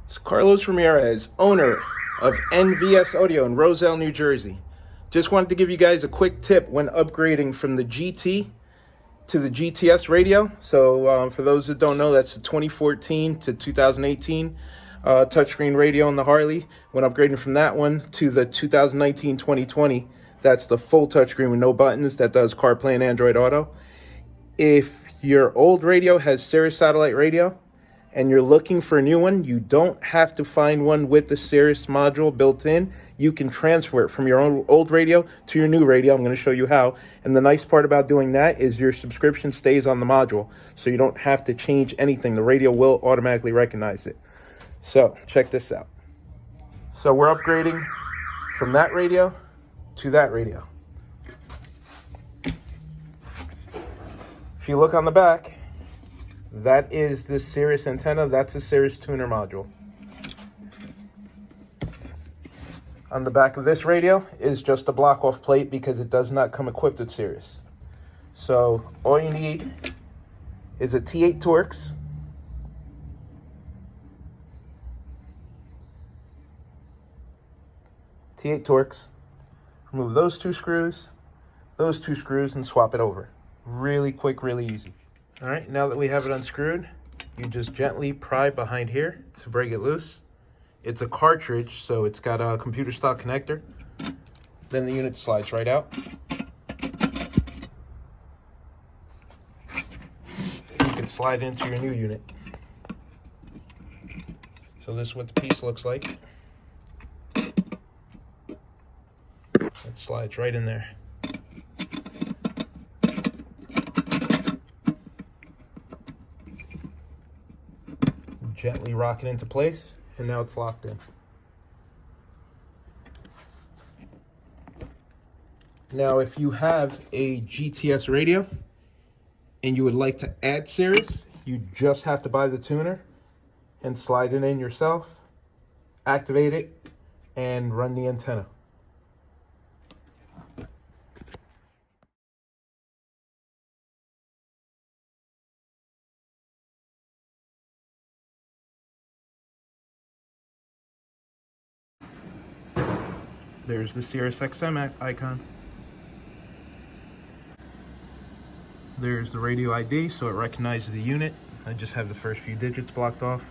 It's Carlos Ramirez, owner of NVS Audio in Roselle, New Jersey. Just wanted to give you guys a quick tip when upgrading from the GT to the GTS radio. So for those that don't know, that's the 2014 to 2018 touchscreen radio on the Harley. When upgrading from that one to the 2019-2020, that's the full touchscreen with no buttons that does CarPlay and Android Auto. If your old radio has Sirius satellite radio and you're looking for a new one, you don't have to find one with the Sirius module built in. You can transfer it from your old radio to your new radio. I'm going to show you how. And the nice part about doing that is your subscription stays on the module, so you don't have to change anything. The radio will automatically recognize it. So check this out. So we're upgrading from that radio to that radio. If you look on the back, that is the Sirius antenna. That's a Sirius tuner module. On the back of this radio is just a block-off plate because it does not come equipped with Sirius. So all you need is a T8 Torx, remove those two screws, and swap it over. Really quick, really easy. All right, now that we have it unscrewed, you just gently pry behind here to break it loose. It's a cartridge, so it's got a computer style connector. Then the unit slides right out. You can slide it into your new unit. So this is what the piece looks like. It slides right in there. Gently rock it into place, and now it's locked in. Now, if you have a GTS radio and you would like to add Sirius, you just have to buy the tuner and slide it in yourself, activate it, and run the antenna. There's the Sirius XM icon. There's the radio ID, so it recognizes the unit. I just have the first few digits blocked off.